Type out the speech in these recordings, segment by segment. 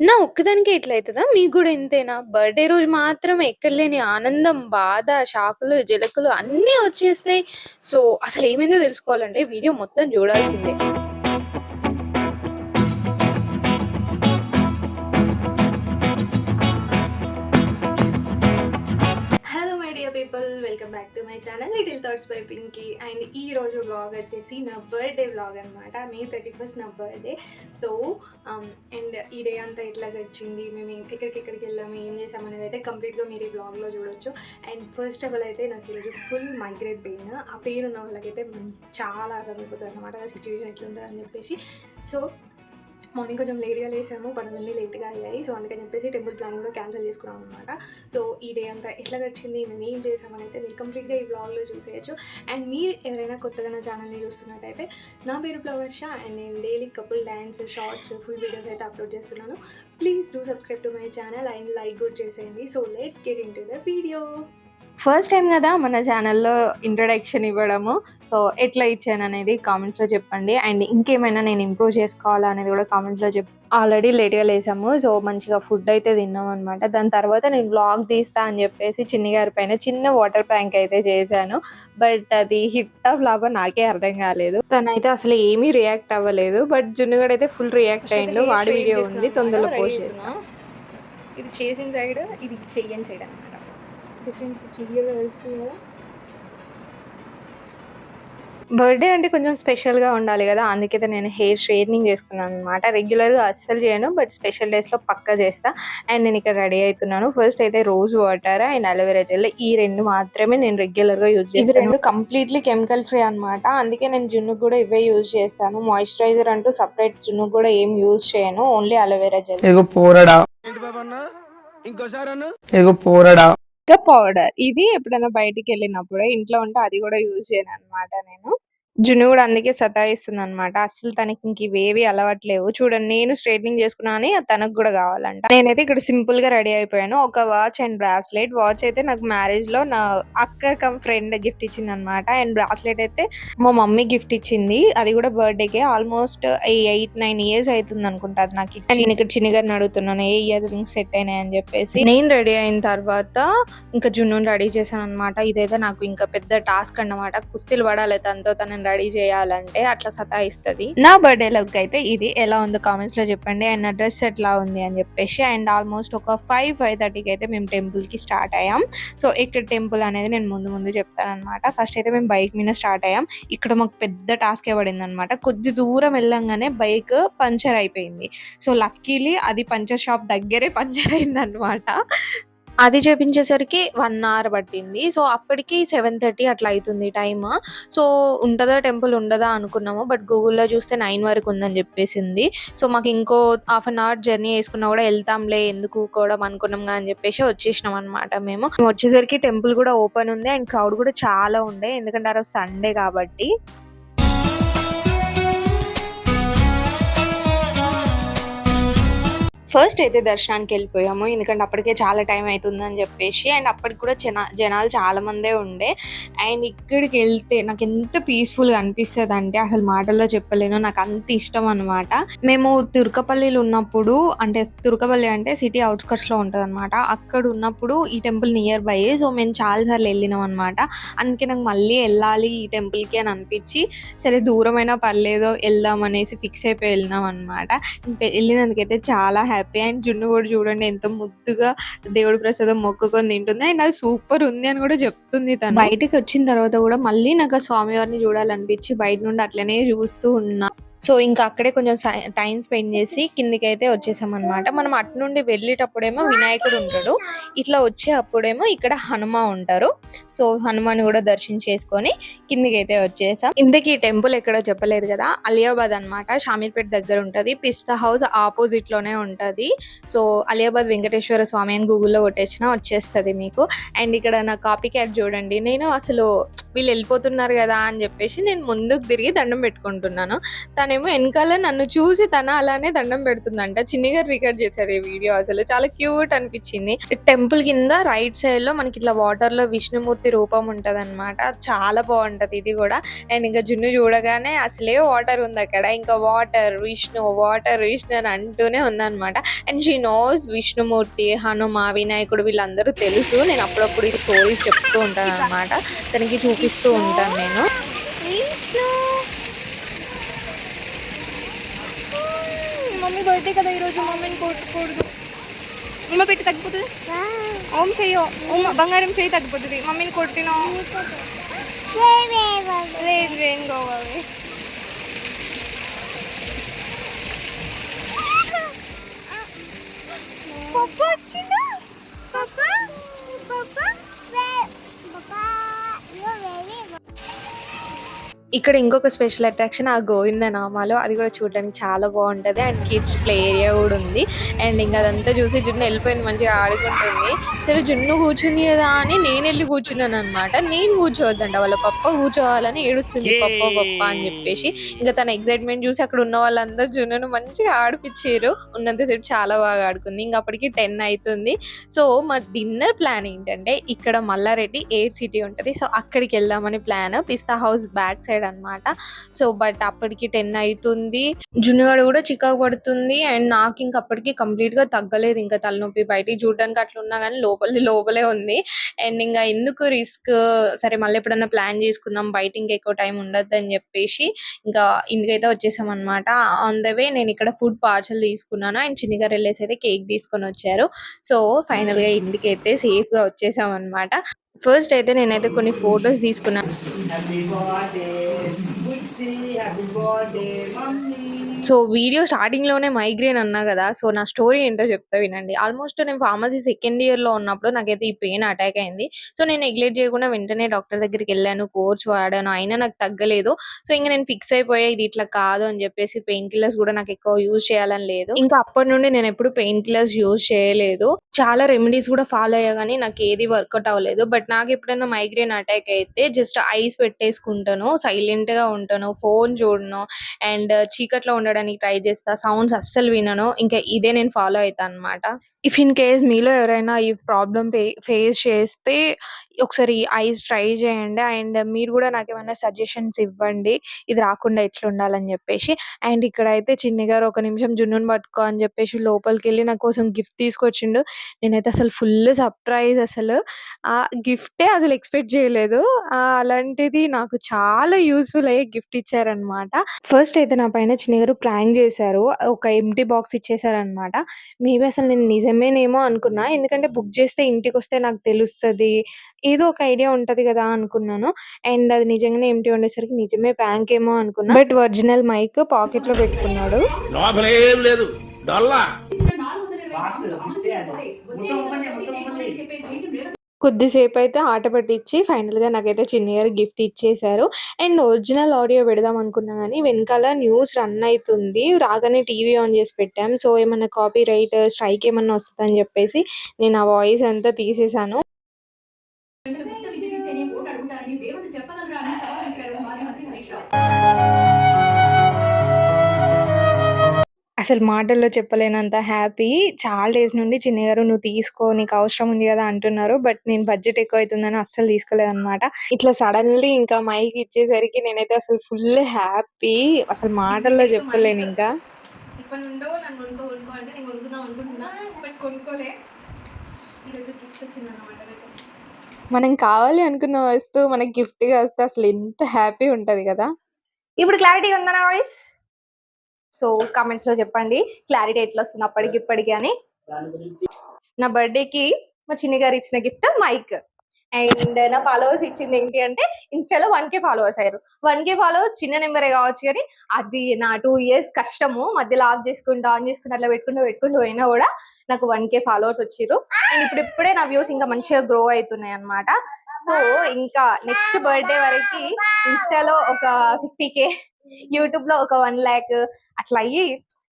నా ఒక్కదానికే ఇట్లా అయితదా? మీకు గూడా ఇంతేనా? బర్త్‌డే రోజు మాత్రం ఎక్కడలేని ఆనందం, బాధ, షాకులు, జలకులు అన్నీ వచ్చేసినాయి. సో, అసలేమైందో తెలుసుకోవాలంటే వీడియో మొత్తం జూడాల్సిందే. Hello my dear people, welcome back to my channel little thoughts by Pinky. And ఈ రోజు వ్లాగ్ వచ్చేసి నా బర్త్డే వ్లాగ్ అనమాట. మే 31st నా బర్త్డే. సో అండ్ ఈ డే అంతా ఎట్లా గడిచింది, మేము ఎక్కడికి వెళ్ళాము, ఏం చేసాము అనేది అయితే కంప్లీట్గా మీరు ఈ వ్లాగ్లో చూడొచ్చు. అండ్ ఫస్ట్ ఆఫ్ ఆల్ అయితే నాకు ఈరోజు ఫుల్ మైగ్రేట్ పెయిన్. ఆ పెయిన్ ఉన్న వాళ్ళకైతే చాలా అర్థమైపోతుంది అనమాట ఆ సిచ్యువేషన్ ఎట్లుంటుంది అని చెప్పేసి. సో మార్నింగ్ కొంచెం లేట్గా లేసాము, పనులన్నీ లేట్గా అయ్యాయి. సో అందుకని చెప్పేసి టెంపుల్ ప్లాన్ కూడా క్యాన్సిల్ చేసుకున్నాం అనమాట. సో ఈ డే అంతా ఎట్లా గడిచింది, మేము ఏం చేసామని అయితే మీరు కంప్లీట్గా ఈ బ్లాగ్లో చూసేయచ్చు. అండ్ మీరు ఎవరైనా కొత్తగా నా ఛానల్ని చూస్తున్నట్టయితే నా పేరు ఫ్లవర్ష అండ్ నేను daily couple dance, shorts, full videos అయితే అప్లోడ్ చేస్తున్నాను. Please do subscribe to my channel and like కూడా చేసేయండి. So let's get into the video. First time కదా మన ఛానల్లో ఇంట్రడక్షన్ ఇవ్వడము. సో ఎట్లా ఇచ్చాను అనేది కామెంట్స్లో చెప్పండి. అండ్ ఇంకేమైనా నేను ఇంప్రూవ్ చేసుకోవాలా అనేది కూడా కామెంట్స్లో ఆల్రెడీ లేట్గా లేసాము. సో మంచిగా ఫుడ్ అయితే తిన్నాం అనమాట. దాని తర్వాత నేను వ్లాగ్ తీస్తా అని చెప్పేసి చిన్ని గారి పైన చిన్న వాటర్ ట్యాంక్ అయితే చేశాను. బట్ అది హిట్ ఆఫ్ లాభం నాకే అర్థం కాలేదు. తనైతే అసలు ఏమీ రియాక్ట్ అవ్వలేదు. బట్ జున్నుగడ్ అయితే ఫుల్ రియాక్ట్ అయ్యిండు. వాడి వీడియో ఉంది, తొందరలో పోస్ట్ చేస్తాను. ఇది చేసిన సైడ్, ఇది చెయ్యని సైడ్ అనమాట. డిఫరెన్స్ క్లియర్గా తెలుస్తుంది కదా. బర్త్డే అంటే కొంచెం స్పెషల్గా ఉండాలి కదా, అందుకైతే నేను హెయిర్ స్ట్రైట్నింగ్ చేసుకున్నాను అనమాట. రెగ్యులర్గా అస్సలు చేయను, బట్ స్పెషల్ డేస్లో పక్కా చేస్తా. అండ్ నేను ఇక్కడ రెడీ అవుతున్నాను. ఫస్ట్ అయితే rose water and aloe vera gel, ఈ రెండు మాత్రమే నేను రెగ్యులర్గా యూజ్ చేస్తాను. ఇవి రెండు కంప్లీట్లీ కెమికల్ ఫ్రీ అనమాట. అందుకే నేను జున్నుకు కూడా ఇవే యూజ్ చేస్తాను. మాయిశ్చరైజర్ అంటూ సపరేట్ జున్నుకు కూడా ఏం యూజ్ చేయను, ఓన్లీ అలోవెరా జెల్. పౌడర్ ఇది ఎప్పుడైనా బయటికి వెళ్ళినప్పుడు, ఇంట్లో ఉంటే అది కూడా యూజ్ చేయను అనమాట నేను. జున్ను కూడా అందుకే సతాయిస్తుంది అనమాట. అసలు తనకి ఇంక ఇవేవి అలవాట్లేవు. చూడండి, నేను స్ట్రైట్నింగ్ చేసుకున్నా అని తనకు కూడా కావాలంట. నేనైతే ఇక్కడ సింపుల్ గా రెడీ అయిపోయాను. ఒక వాచ్ అండ్ బ్రాస్లెట్. వాచ్ అయితే నాకు మ్యారేజ్ లో నా అక్క కమ్ ఫ్రెండ్ గిఫ్ట్ ఇచ్చింది అనమాట. అండ్ బ్రాస్లెట్ అయితే మా మమ్మీ గిఫ్ట్ ఇచ్చింది. అది కూడా బర్త్డే కే. ఆల్మోస్ట్ 8-9 ఇయర్స్ అవుతుంది అనుకుంటా అది నాకు ఇచ్చి. నేను ఇక్కడ చిన్నగారిని అడుగుతున్నాను ఏ ఇయర్ రింగ్స్ సెట్ అయినాయి అని చెప్పేసి. నేను రెడీ అయిన తర్వాత ఇంకా జున్ను రెడీ చేశాను అనమాట. ఇదైతే నాకు ఇంకా పెద్ద టాస్క్ అన్నమాట. కుస్తీలు పడాలి తనతో, తనని రెడీ చేయాలంటే అట్లా సతాయిస్తుంది. నా బర్త్డే లుక్ అయితే ఇది. ఎలా ఉందో కామెంట్స్ లో చెప్పండి. అండ్ నా డ్రెస్ ఎట్లా ఉంది అని చెప్పేసి. అండ్ ఆల్మోస్ట్ ఒక 5-5:30కి అయితే మేము టెంపుల్ కి స్టార్ట్ అయ్యాం. సో ఇక్కడ టెంపుల్ అనేది నేను ముందు చెప్తాను అనమాట. ఫస్ట్ అయితే మేము బైక్ మీద స్టార్ట్ అయ్యాం. ఇక్కడ మాకు పెద్ద టాస్క్ పడింది అనమాట. కొద్ది దూరం వెళ్ళంగానే బైక్ పంచర్ అయిపోయింది. సో లక్కీలీ అది పంచర్ షాప్ దగ్గరే పంచర్ అయింది అనమాట. అది చేపించేసరికి 1 అవర్ పట్టింది. సో అప్పటికి 7:30 అట్లా అవుతుంది టైమ్. సో ఉంటదా టెంపుల్ ఉండదా అనుకున్నాము. బట్ గూగుల్లో చూస్తే 9 వరకు ఉందని చెప్పేసింది. సో మాకు ఇంకో హాఫ్ అన్ అవర్ జర్నీ వేసుకున్నా కూడా వెళ్తాంలే, ఎందుకు కూడా అనుకున్నాం అని చెప్పేసి వచ్చేసినాం అనమాట. మేము వచ్చేసరికి టెంపుల్ కూడా ఓపెన్ ఉంది అండ్ క్రౌడ్ కూడా చాలా ఉండే, ఎందుకంటే ఆ రోజు సండే కాబట్టి. ఫస్ట్ అయితే దర్శనానికి వెళ్ళిపోయాము, ఎందుకంటే అప్పటికే చాలా టైం అవుతుందని చెప్పేసి. అండ్ అప్పటికి కూడా జనాలు చాలా మందే ఉండే. అండ్ ఇక్కడికి వెళ్తే నాకు ఎంత పీస్ఫుల్గా అనిపిస్తుంది అంటే అసలు మాటల్లో చెప్పలేను. నాకు అంత ఇష్టం అనమాట. మేము తుర్కపల్లిలో ఉన్నప్పుడు, అంటే తుర్కపల్లి అంటే సిటీ అవుట్స్కట్స్లో ఉంటుంది అనమాట. అక్కడ ఉన్నప్పుడు ఈ టెంపుల్ నియర్ బై. సో మేము చాలాసార్లు వెళ్ళినాం అనమాట. అందుకే నాకు మళ్ళీ వెళ్ళాలి ఈ టెంపుల్కి అని అనిపించి, సరే దూరమైనా పర్లేదు వెళ్దాం అనేసి ఫిక్స్ అయిపోయి వెళ్ళినాం అనమాట. వెళ్ళినందుకైతే చాలా హ్యాపీ. అండ్ జున్ను కూడా చూడండి ఎంత ముద్దుగా దేవుడి ప్రసాదం మొక్కుకొని తింటుంది. అండ్ అది సూపర్ ఉంది అని కూడా చెప్తుంది తను. బయటకు వచ్చిన తర్వాత కూడా మళ్ళీ నాకు స్వామివారిని చూడాలనిపించి బయట నుండి అట్లనే చూస్తూ ఉన్నా. సో ఇంకా అక్కడే కొంచెం టైం స్పెండ్ చేసి కిందికి అయితే వచ్చేసాం అనమాట. మనం అటు నుండి వెళ్ళేటప్పుడేమో వినాయకుడు ఉంటాడు, ఇట్లా వచ్చేటప్పుడేమో ఇక్కడ హనుమ ఉంటారు. సో హనుమాని కూడా దర్శించేసుకొని కిందికి అయితే వచ్చేసాం. ఇందుకు ఈ టెంపుల్ ఎక్కడో చెప్పలేదు కదా, అలియాబాద్ అనమాట. షామీర్పేట దగ్గర ఉంటది. పిస్తా హౌస్ ఆపోజిట్ లోనే ఉంటది. సో అలియాబాద్ వెంకటేశ్వర స్వామి అని గూగుల్లో కొట్టేసినా వచ్చేస్తుంది మీకు. అండ్ ఇక్కడ నా కాపీ క్యాట్ చూడండి. నేను అసలు వీళ్ళు వెళ్ళిపోతున్నారు కదా అని చెప్పేసి నేను ముందుకు తిరిగి దండం పెట్టుకుంటున్నాను. తను తనేమో వెనకాల నన్ను చూసి తన అలానే దండం పెడుతుందంట. చిన్ని గారు రికార్డ్ చేశారు ఈ వీడియో. అసలు చాలా క్యూట్ అనిపించింది. టెంపుల్ కింద రైట్ సైడ్ లో మనకి ఇట్లా వాటర్ లో విష్ణుమూర్తి రూపం ఉంటదన్నమాట. చాలా బాగుంటది ఇది కూడా. అండ్ ఇంకా జున్ను చూడగానే అసలే వాటర్ ఉంది అక్కడ. ఇంకా వాటర్ విష్ణు అని అంటూనే ఉందన్నమాట. And she knows Vishnumurthy, Hanuma, వినాయకుడు వీళ్ళందరూ తెలుసు. నేను అప్పుడప్పుడు ఈ స్టోరీస్ చెప్తూ ఉంటాను అనమాట. తనకి చూపిస్తూ ఉంటాను నేను. మమ్మీ బర్త్డే కదా ఈరోజు, మమ్మీని కొట్టకూడదు. ఉమ్మ పెట్టి తగ్గిపోతుంది. ఓం చెయ్యో, ఉమ్మ బంగారం చెయ్యి తగ్గిపోతుంది. మమ్మీని కొట్టినా రేన్ గోవాలి. పప్ప వచ్చిందా? ఇక్కడ ఇంకొక స్పెషల్ అట్రాక్షన్ ఆ గోవింద నామాలు. అది కూడా చూడడానికి చాలా బాగుంటది. అండ్ కిడ్స్ ప్లే ఏరియా కూడా ఉంది. అండ్ ఇంకా అదంతా చూసి జున్ను వెళ్ళిపోయింది, మంచిగా ఆడుకుంటుంది. సరే జున్ను కూర్చుంది కదా అని నేను వెళ్ళి కూర్చున్నాను అనమాట. నేను కూర్చోవద్దంట, వాళ్ళ పప్ప కూర్చోవాలని ఏడుస్తుంది, పప్ప అని చెప్పేసి. ఇంకా తన ఎక్సైట్మెంట్ చూసి అక్కడ ఉన్న వాళ్ళందరూ జున్నును మంచిగా ఆడిపించారు. ఉన్నంతసేపు చాలా బాగా ఆడుకుంది. ఇంకా అప్పటికి 10 అవుతుంది. సో మా డిన్నర్ ప్లాన్ ఏంటంటే ఇక్కడ మల్లారెడ్డి ఎయిర్ సిటీ ఉంటది. సో అక్కడికి వెళ్దామని ప్లాన్. పిస్తా హౌస్ బ్యాక్ సైడ్ అనమాట. సో బట్ అప్పటికి 10 అవుతుంది. జున్నుగాడు కూడా చికాకు పడుతుంది. అండ్ నాకు ఇంక అప్పటికి కంప్లీట్ గా తగ్గలేదు. ఇంకా తలనొప్పి బయటికి చూడడానికి అట్లా ఉన్నా కానీ లోపలే ఉంది. అండ్ ఇంకా ఎందుకు రిస్క్, సరే మళ్ళీ ఎప్పుడన్నా ప్లాన్ చేసుకుందాం, బయట ఇంకా ఎక్కువ టైం ఉండద్దు అని చెప్పేసి ఇంకా ఇంటికైతే వచ్చేసాం అనమాట. ఆన్ ద వే నేను ఇక్కడ ఫుడ్ పార్సల్ తీసుకున్నాను. అండ్ చిన్నగారు వెళ్ళేసి అయితే కేక్ తీసుకొని వచ్చారు. సో ఫైనల్ గా ఇంటికైతే సేఫ్ గా వచ్చేసాం అనమాట. ఫస్ట్ అయితే నేనైతే కొన్ని ఫొటోస్ తీసుకున్నాను. సో వీడియో స్టార్టింగ్ లోనే మైగ్రేన్ అన్నా కదా. సో నా స్టోరీ ఏంటో చెప్తా వినండి. ఆల్మోస్ట్ నేను ఫార్మసీ సెకండ్ ఇయర్ లో ఉన్నప్పుడు నాకైతే ఈ పెయిన్ అటాక్ అయింది. సో నేను నెగ్లెక్ట్ చేయకుండా వెంటనే డాక్టర్ దగ్గరికి వెళ్ళాను, కోర్స్ వాడాను, అయినా నాకు తగ్గలేదు. సో ఇంకా నేను ఫిక్స్ అయిపోయా ఇది ఇట్లా కాదు అని చెప్పేసి. పెయిన్ కిల్లర్స్ కూడా నాకు ఎక్కువ యూజ్ చేయాలని లేదు. ఇంకా అప్పటి నుండి నేను ఎప్పుడు పెయిన్ కిల్లర్స్ యూజ్ చేయలేదు. చాలా రెమెడీస్ కూడా ఫాలో అయ్యా కానీ నాకు ఏది వర్కౌట్ అవ్వలేదు. బట్ నాకు ఎప్పుడైనా మైగ్రేన్ అటాక్ అయితే జస్ట్ ఐస్ పెట్టేసుకుంటాను, సైలెంట్ గా ఉంటాను, ఫోన్ చూడను, అండ్ చీకట్లో ఉండడానికి ట్రై చేస్తా, సౌండ్స్ అస్సలు వినను. ఇంకా ఇదే నేను ఫాలో అవుతాను అనమాట. ఇఫ్ ఇన్ కేస్ మీలో ఎవరైనా ఈ ప్రాబ్లమ్ ఫేస్ చేస్తే ఒకసారి ఐస్ ట్రై చేయండి. అండ్ మీరు కూడా నాకేమైనా సజెషన్స్ ఇవ్వండి, ఇది రాకుండా ఎట్లా ఉండాలని చెప్పేసి. అండ్ ఇక్కడైతే చిన్ని గారు ఒక నిమిషం జున్నుని పట్టుకో అని చెప్పేసి లోపలికి వెళ్ళి నా కోసం గిఫ్ట్ తీసుకొచ్చిండు. నేనైతే అసలు ఫుల్ సర్ప్రైజ్. అసలు ఆ గిఫ్టే అసలు ఎక్స్పెక్ట్ చేయలేదు. అలాంటిది నాకు చాలా యూస్ఫుల్ అయ్యే గిఫ్ట్ ఇచ్చారనమాట. ఫస్ట్ అయితే నా పైన చిన్ని గారు ప్రాంక్ చేశారు. ఒక ఎంప్టీ బాక్స్ ఇచ్చేసారనమాట. మేబీ అసలు నేను నిజమేనేమో అనుకున్నా. ఎందుకంటే బుక్ చేస్తే ఇంటికొస్తే నాకు తెలుస్తది, ఏదో ఒక ఐడియా ఉంటది గదా అనుకున్నాను. అండ్ అది నిజంగానే ఎంప్టీ ఉండేసరికి నిజమే ప్రాంక్ ఏమో అనుకున్నా. బట్ ఒరిజినల్ మైక్ పాకెట్ లో పెట్టుకున్నాడు. లోపలేం లేదు డొల్లా. కొద్దిసేపు అయితే ఆట పట్టించి ఫైనల్ గా నాకైతే చిన్ని గారు గిఫ్ట్ ఇచ్చేసారు. అండ్ ఒరిజినల్ ఆడియో పెడదాం అనుకున్నా గానీ వెనకాల న్యూస్ రన్ అయితుంది. రాగానే టీవీ ఆన్ చేసి పెట్టాం. సో ఏమన్నా కాపీ రైట్ స్ట్రైక్ ఏమన్నా వస్తుందని చెప్పేసి నేను ఆ వాయిస్ అంతా తీసేసాను. అసలు మాటల్లో చెప్పలేనంత హ్యాపీ. చాలా డేస్ నుండి చిన్ని గారు నువ్వు తీసుకో, నీకు అవసరం ఉంది కదా అంటున్నారు. బట్ నేను బడ్జెట్ ఎక్కువ అవుతుందని అస్సలు తీసుకోలేదన్నమాట. ఇట్లా సడన్లీ ఇంకా మైక్ ఇచ్చేసరికి నేనైతే అసలు ఫుల్ హ్యాపీ. అసలు మాటల్లో చెప్పలేను ఇంకా. ఇప్పటి నుండో నన్ను కొనుక్కో అంటే నేను కొనుక్కుందాం అనుకుంటున్నా, బట్ కొనుక్కోలే. ఈరోజు గిఫ్ట్ వచ్చిందన్నమాట. మనం కావాలి అనుకున్న వస్తువు మనకి గిఫ్ట్ గా వస్తే అసలు ఎంత హ్యాపీ ఉంటది కదా. ఇప్పుడు క్లారిటీ ఉందా నా వాయిస్? సో కామెంట్స్ లో చెప్పండి క్లారిటీ ఎట్లా వస్తుంది అప్పటికి ఇప్పటికి అని. నా బర్త్డేకి మా చిన్ని గారు ఇచ్చిన గిఫ్ట్ మైక్. అండ్ నా ఫాలోవర్స్ ఇచ్చింది ఏంటి అంటే ఇన్స్టాలో 1K ఫాలోవర్స్ అయ్యారు. 1K ఫాలోవర్స్ చిన్న నెంబరే కావచ్చు కానీ అది నా 2 years కష్టము. మధ్యలో ఆఫ్ చేసుకుంటా ఆన్ చేసుకుంటా అట్లా పెట్టుకుంటూ పోయినా కూడా నాకు 1K ఫాలోవర్స్ వచ్చిర్రు. అండ్ ఇప్పుడిప్పుడే నా వ్యూస్ ఇంకా మంచిగా గ్రో అవుతున్నాయి అనమాట. సో ఇంకా నెక్స్ట్ బర్త్డే వరకు ఇన్స్టాలో ఒక 50K, యూట్యూబ్ లో ఒక 1 lakh అట్లా అయ్యి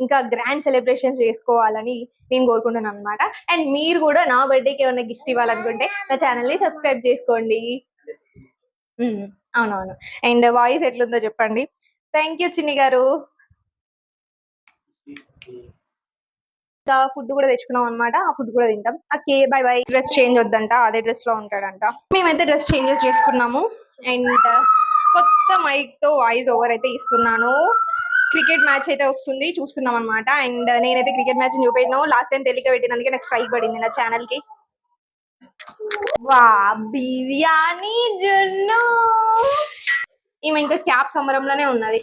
ఇంకా గ్రాండ్ సెలబ్రేషన్స్ చేసుకోవాలని నేను కోరుకుంటున్నాను అనమాట. అండ్ మీరు కూడా నా బర్త్డేకి ఏమైనా గిఫ్ట్ ఇవ్వాలనుకుంటే నా ఛానల్ ని సబ్స్క్రైబ్ చేసుకోండి. అవునవును. అండ్ వాయిస్ ఎట్లుందో చెప్పండి. థ్యాంక్ యూ చిన్ని గారు. ఫుడ్ కూడా తెచ్చుకున్నాం అనమాట. ఆ ఫుడ్ కూడా తింటాం. Okay bye bye. Dress change వద్దంట, అదే డ్రెస్ లో ఉంటాడంట. మేమైతే డ్రెస్ చేంజెస్ చేసుకున్నాము. అండ్ కొత్త మైక్ తో వాయిస్ ఓవర్ అయితే ఇస్తున్నాను. క్రికెట్ మ్యాచ్ అయితే వస్తుంది, చూస్తున్నాం అనమాట. అండ్ నేనైతే క్రికెట్ మ్యాచ్ చూపెట్టాను. లాస్ట్ టైం తెలియక పెట్టినందుకే నాకు స్ట్రైక్ పడింది నా ఛానల్ కి. వా బిర్యానీ జున్ను. ఈమె ఇంకా క్యాప్ సమరంలోనే ఉన్నది.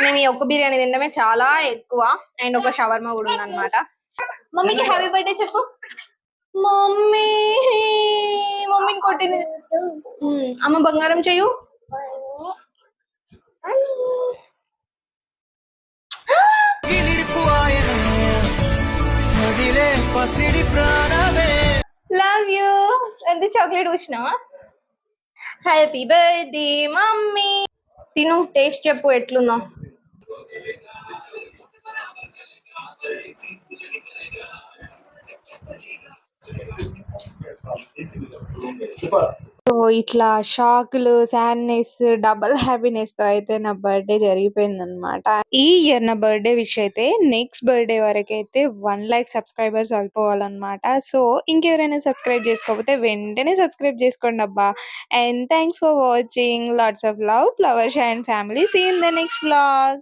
మేము ఈ ఒక్క బిర్యానీ తినడమే చాలా ఎక్కువ. అండ్ ఒక షవర్మా కూడా ఉందన్నమాట. మమ్మీకి హ్యాపీ బర్త్డే చెప్పు. మమ్మీ మమ్మీని కొట్టింది. అమ్మ బంగారం చెయ్యు. Love you. ఎంత చాక్లెట్ వచ్చినావా? Happy birthday mummy. తిను, టేస్ట్ చెప్పు ఎట్లుందో. సో ఇట్లా షాక్లు, సాడ్నెస్, డబల్ హ్యాపీనెస్ తో అయితే నా బర్త్డే జరిగిపోయింది అనమాట. ఈ ఇయర్ నా బర్త్డే విష్ అయితే నెక్స్ట్ బర్త్డే వరకు అయితే 1,00,000 సబ్స్క్రైబర్స్ అయిపోవాలన్నమాట. సో ఇంకెవరైనా సబ్స్క్రైబ్ చేసుకోకపోతే వెంటనే సబ్స్క్రైబ్ చేసుకోండి అబ్బా. And thanks for watching. Lots of love, flower shy and family. See in the next vlog.